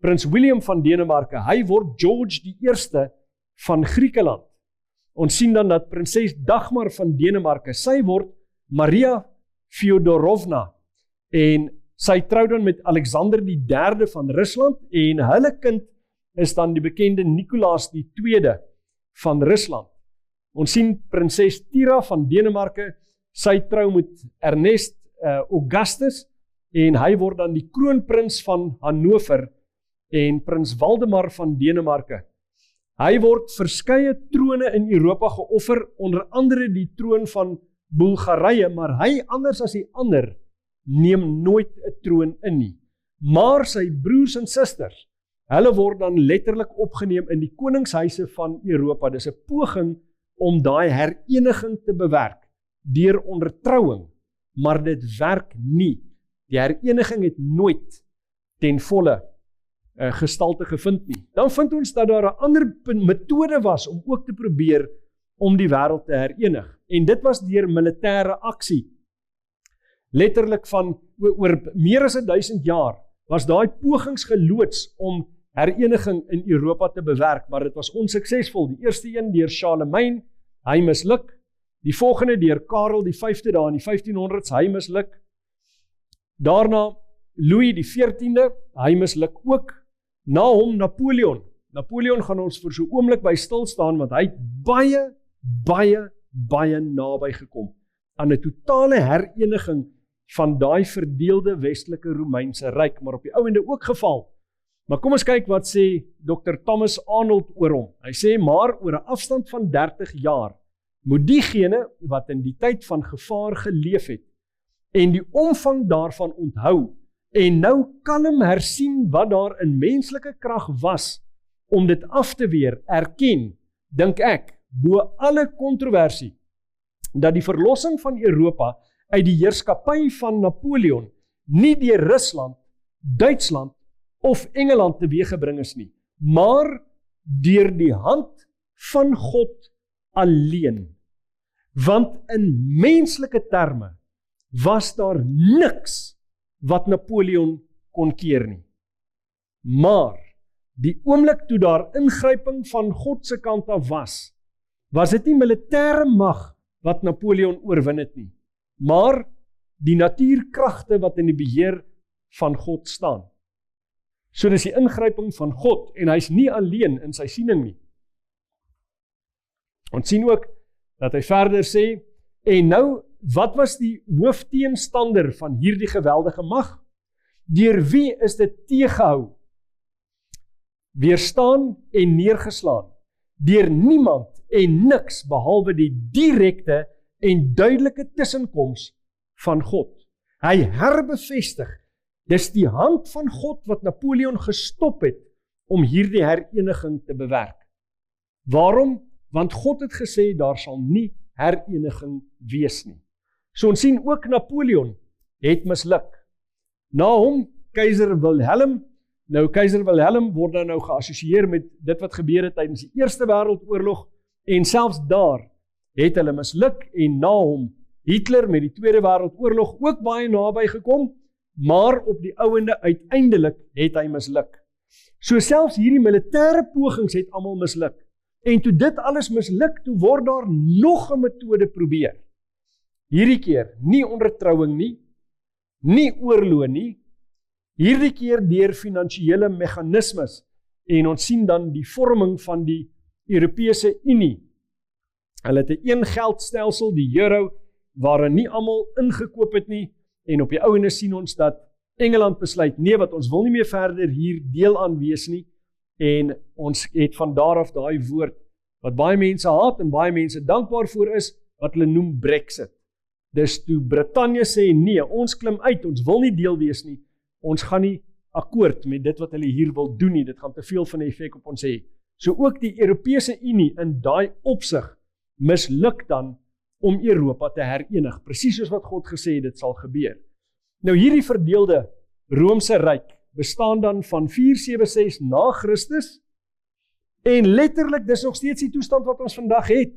Prins William van Denemarke, hy word George die 1ste van Griekeland. Ons sien dan dat prinses Dagmar van Denemarke, sy word Maria Fyodorovna, en sy trou dan met Alexander die 3de van Rusland, en hulle kind is dan die bekende Nicolaas die 2de van Rusland. Ons sien prinses Tira van Denemarke, sy trou met Ernest Augustus, en hy word dan die kroonprins van Hannover, en prins Waldemar van Denemarke. Hy word verskeie trone in Europa geoffer, onder andere die troon van Bulgarije, maar hy, anders as die ander, neem nooit 'n troon in nie. Maar sy broers en susters, hulle word dan letterlik opgeneem in die koningshuise van Europa. Dis 'n poging om daai hereniging te bewerk deur ondertrouing, maar dit werk nie. Die hereniging het nooit ten volle gestalte gevind nie. Dan vind ons dat daar 'n ander metode was om ook te probeer om die wêreld te herenig. En dit was deur militêre aksie. Letterlik van oor meer as 1000 jaar was daai pogings geloods om hereniging in Europa te bewerk, maar dit was onsuksesvol. Die eerste een deur Charlemagne, hy misluk. Die volgende deur Karel die 5de daar in die 1500s, hy misluk. Daarna Louis die 14de, hy misluk ook. Na hom Napoleon. Napoleon gaan ons vir so 'n oomblik by stil staan, want hy het baie naby gekom aan 'n totale hereniging van daai verdeelde westelike Romeinse ryk, maar op die ouende ook geval. Maar kom ons kyk wat sê Dr. Thomas Arnold oor hom. Hy sê, maar oor 'n afstand van 30 jaar moet diegene wat in die tyd van gevaar geleef het en die omvang daarvan onthou en nou kalm hersien wat daar in menslike krag was om dit af te weer, erken, dink ek, bo alle kontroversie, dat die verlossing van Europa uit die heerskappy van Napoleon nie deur Rusland, Duitsland of Engeland teweeggebring is nie, maar deur die hand van God alleen. Want in menslike terme was daar niks wat Napoleon kon keer nie. Maar die oomblik toe daar ingryping van God se kant af was dit nie militêre mag wat Napoleon oorwin het nie, maar die natuurkragte wat in die beheer van God staan. So dis die ingryping van God, en hy's nie alleen in sy siening nie. Ons sien ook, dat hy verder sê, en nou, wat was die hoofteenstander van hierdie geweldige mag? Deur wie is dit teëgehou, weerstaan en neergeslaan? Deur niemand en niks, behalwe die direkte en duidelike tussenkoms van God. Hy herbevestig, dis die hand van God wat Napoleon gestop het, om hierdie hereniging te bewerk. Waarom? Want God het gesê, daar sal nie hereniging wees nie. So ons sien ook Napoleon het misluk. Na hom, keiser Wilhelm. Nou, keiser Wilhelm word dan nou geassosieer met dit wat gebeur het tydens die Eerste Wêreldoorlog, en selfs daar het hulle misluk, en na hom Hitler met die Tweede Wêreldoorlog ook baie naby gekom, maar op die ouende uiteindelik het hy misluk. So selfs hierdie militêre pogings het almal misluk. En toe dit alles misluk, toe word daar nog 'n metode probeer. Hierdie keer nie ondertrouing nie, nie oorlog nie, hierdie keer deur finansiële meganismes, en ons sien dan die vorming van die Europese Unie. Hulle het 'n een geldstelsel, die euro, waarin nie almal ingekoop het nie, en op die ouene sien ons dat Engeland besluit, nee, wat ons wil nie meer verder hier deel aan wees nie, en ons het van daar af daai woord, wat baie mense haat en baie mense dankbaar voor is, wat hulle noem Brexit. Dis toe Brittanje sê, nee, ons klim uit, ons wil nie deel wees nie, ons gaan nie akkoord met dit wat hulle hier wil doen nie, dit gaan te veel van 'n effek op ons hê. So ook die Europese Unie in daai opsig misluk dan om Europa te herenig, presies soos wat God gesê het, dit sal gebeur. Nou hierdie verdeelde Romeinse ryk bestaan dan van 476 na Christus, en letterlik dis nog steeds die toestand wat ons vandag het.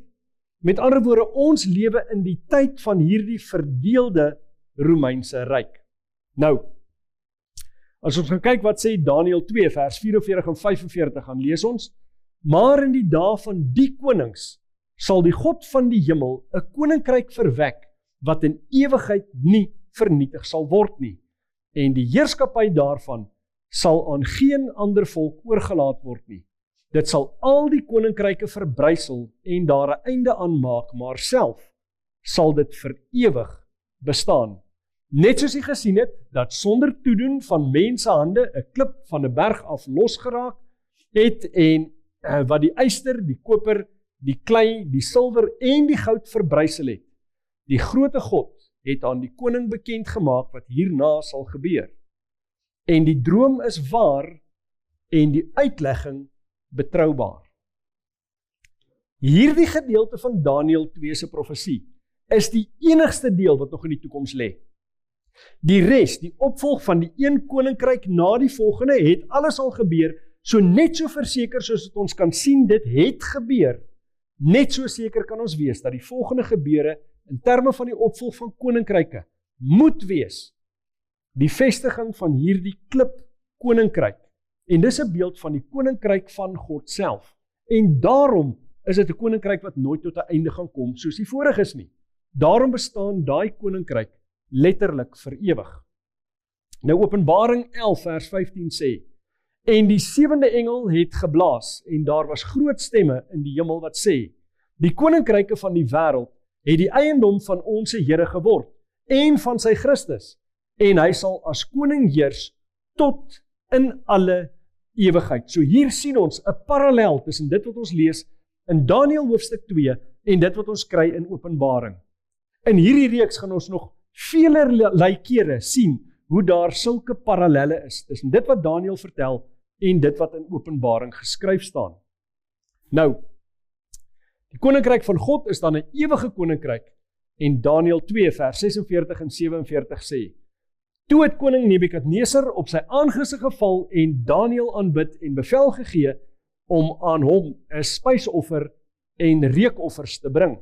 Met ander woorde, ons lewe in die tyd van hierdie verdeelde Romeinse ryk. Nou, as ons gaan kyk wat sê Daniël 2 vers 44 en 45, gaan lees ons, maar in die dae van die konings sal die God van die hemel 'n koninkryk verwek wat in ewigheid nie vernietig sal word nie, en die heerskappy daarvan sal aan geen ander volk oorgelaat word nie. Dit sal al die koninkryke verbrysel en daar 'n einde aan maak, maar self sal dit vir ewig bestaan. Net soos jy gesien het, dat sonder toedoen van mense hande 'n klip van 'n berg af losgeraak het, en wat die yster, die koper, die klei, die silwer en die goud verbrysel het. Die groote God het aan die koning bekend gemaak wat hierna sal gebeur. En die droom is waar en die uitlegging betroubaar. Hierdie gedeelte van Daniël 2 se profesie is die enigste deel wat nog in die toekoms lê. Die res, die opvolg van die een koninkryk na die volgende, het alles al gebeur, so net so verseker soos wat ons kan sien, dit het gebeur. Net so seker kan ons wees dat die volgende gebeure in terme van die opvolg van koninkryke moet wees die vestiging van hierdie klip koninkryk. En dis 'n beeld van die koninkryk van God self. En daarom is dit 'n koninkryk wat nooit tot 'n einde gaan kom soos die vorige is nie. Daarom bestaan daai koninkryk letterlik vir ewig. Nou Openbaring 11 vers 15 sê, en die 7de engel het geblaas, en daar was groot stemme in die hemel wat sê, die koninkryke van die wêreld het die eiendom van ons Here geword, en van sy Christus, en hy sal as koning heers tot in alle ewigheid. So hier sien ons 'n parallel tussen dit wat ons lees in Daniël hoofstuk 2 en dit wat ons kry in Openbaring. In hierdie reeks gaan ons nog velerlei kere sien hoe daar sulke parallelle is tussen dit wat Daniël vertel en dit wat in Openbaring geskryf staan. Nou, die koninkryk van God is dan 'n ewige koninkryk, en Daniël 2 vers 46 en 47 sê, toe het koning Nebukadnesar op sy aangesig geval en Daniël aanbid en bevel gegee om aan hom 'n spysoffer en reukoffers te bring.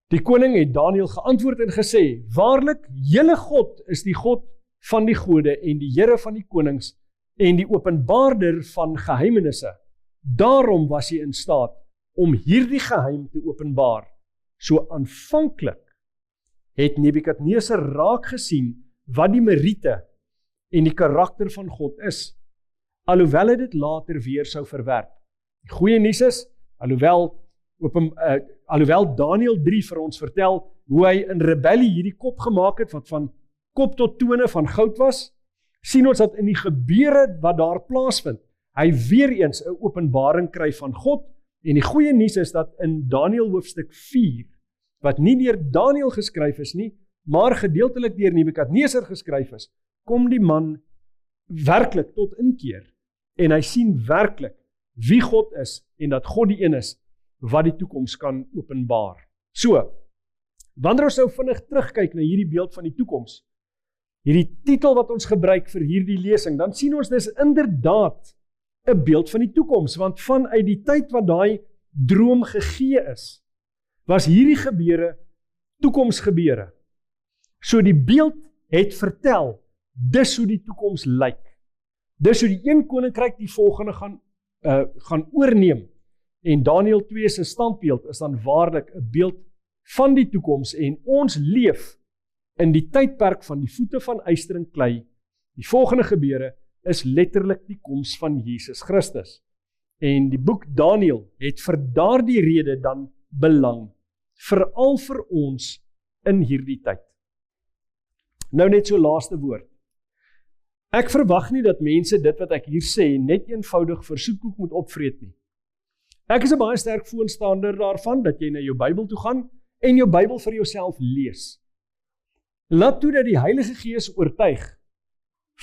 Die koning het Daniël geantwoord en gesê, waarlik, julle God is die God van die gode en die Here van die konings en die openbaarder van geheimenisse. Daarom was hy in staat om hierdie geheim te openbaar. So aanvanklik het Nebukadneser raak gesien wat die meriete en die karakter van God is, alhoewel hy dit later weer sou verwerp. Die goeie nuus is, alhoewel Daniël 3 vir ons vertel hoe hy in rebellie hierdie kop gemaak het, wat van kop tot tone van goud was, sien ons dat in die gebeure wat daar plaasvind, hy weer eens 'n openbaring kry van God, en die goeie nuus is dat in Daniël hoofstuk 4, wat nie deur Daniël geskryf is nie, maar gedeeltelik deur Nebukadneser geskryf is, kom die man werklik tot inkeer, en hy sien werklik wie God is, en dat God die een is, wat die toekoms kan openbaar. So, wanneer ons nou vinnig terugkyk na hierdie beeld van die toekoms, hierdie titel wat ons gebruik vir hierdie lesing, dan sien ons dis inderdaad 'n beeld van die toekoms, want vanuit die tyd wat daai droom gegee is, was hierdie gebeure toekomsgebeure. So die beeld het vertel, dis hoe die toekoms lyk. Dis hoe die een koninkryk die volgende gaan oorneem. En Daniël 2 se standbeeld is dan waarlik 'n beeld van die toekoms, en ons leef in die tydperk van die voete van yster en klei. Die volgende gebeure is letterlik die koms van Jesus Christus. En die boek Daniël het vir daardie rede dan belang, veral vir ons in hierdie tyd. Nou net so laaste woord. Ek verwag nie dat mense dit wat ek hier sê net eenvoudig vir soetkoek moet opvreet nie. Ek is 'n baie sterk voorstander daarvan dat jy na jou Bybel toe gaan en jou Bybel vir jouself lees. Laat toe dat die Heilige Gees oortuig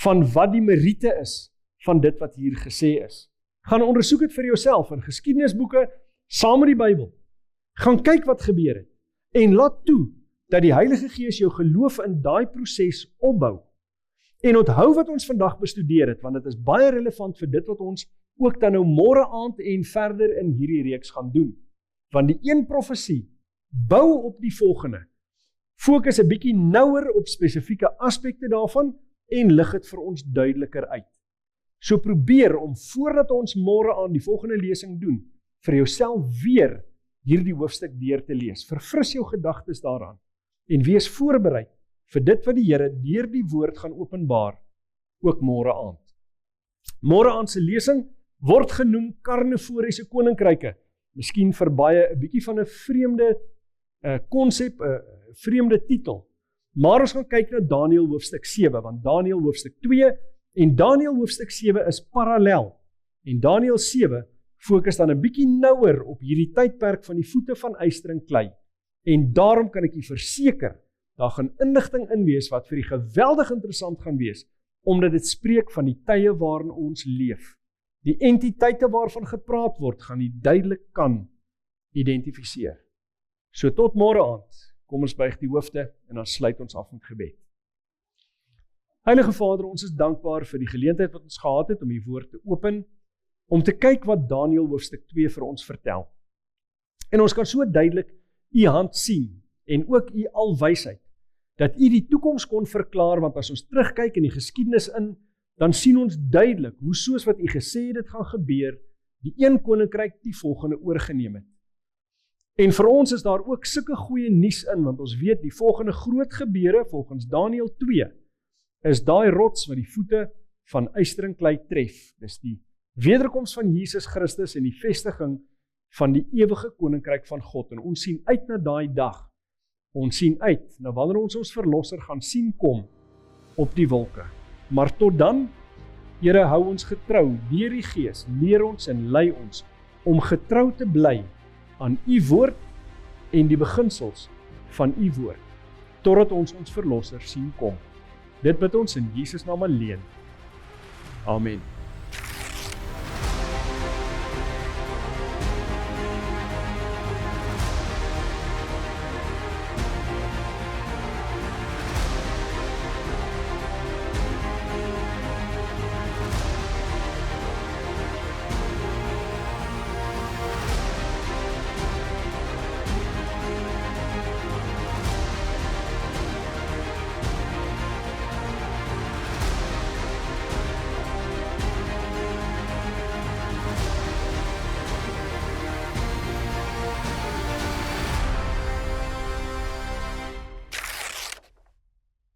van wat die meriete is van dit wat hier gesê is. Gaan ondersoek dit vir jouself in geskiedenisboeke saam met die Bybel. Gaan kyk wat gebeur het en laat toe dat die Heilige Gees jou geloof in daai proses opbou. En onthou wat ons vandag bestudeer het, want dit is baie relevant vir dit wat ons ook dan nou môre aand en verder in hierdie reeks gaan doen. Want die een profesie bou op die volgende. Fokus 'n bietjie nouer op spesifieke aspekte daarvan en lig dit vir ons duideliker uit. So probeer om voordat ons môre aan die volgende lesing doen, vir jouself weer hierdie hoofstuk deur te lees. Verfris jou gedagtes daaraan en wees voorberei vir dit wat die Here deur die woord gaan openbaar, ook môre aand. Môre aand se lesing word genoem karnivoriese koninkryke. Miskien vir baie 'n bietjie van 'n vreemde konsep, 'n vreemde titel. Maar ons gaan kyk na Daniël hoofstuk 7, want Daniël hoofstuk 2 en Daniël hoofstuk 7 is parallel. En Daniël 7 fokus dan 'n bietjie nouer op hierdie tydperk van die voete van yster en klei. En daarom kan ek u verseker, daar gaan inligting in wees wat vir u geweldig interessant gaan wees, omdat dit spreek van die tye waarin ons leef. Die entiteite waarvan gepraat word, gaan u duidelik kan identifiseer. So tot môre aand, kom ons buig die hoofde en dan sluit ons af met gebed. Heilige Vader, ons is dankbaar vir die geleentheid wat ons gehad het om u woord te open, om te kyk wat Daniël hoofstuk 2 vir ons vertel. En ons kan so duidelik u hand sien en ook u alwysheid, dat u die toekoms kon verklaar, want as ons terugkyk in die geskiedenis in, dan sien ons duidelik hoe soos wat u gesê het dit gaan gebeur, die een koninkryk die volgende oorgeneem het. En vir ons is daar ook sulke goeie nuus in, want ons weet die volgende groot gebeure volgens Daniël 2 is daai rots wat die voete van yster en klei tref. Dis die wederkoms van Jesus Christus en die vestiging van die ewige koninkryk van God. En ons sien uit na daai dag. Ons sien uit na wanneer ons verlosser gaan sien kom op die wolke. Maar tot dan, Here, hou ons getrou deur die Gees, leer ons en lei ons om getrou te bly aan u woord en die beginsels van u woord, totdat ons verlosser sien kom. Dit bid ons in Jesus naam alleen. Amen.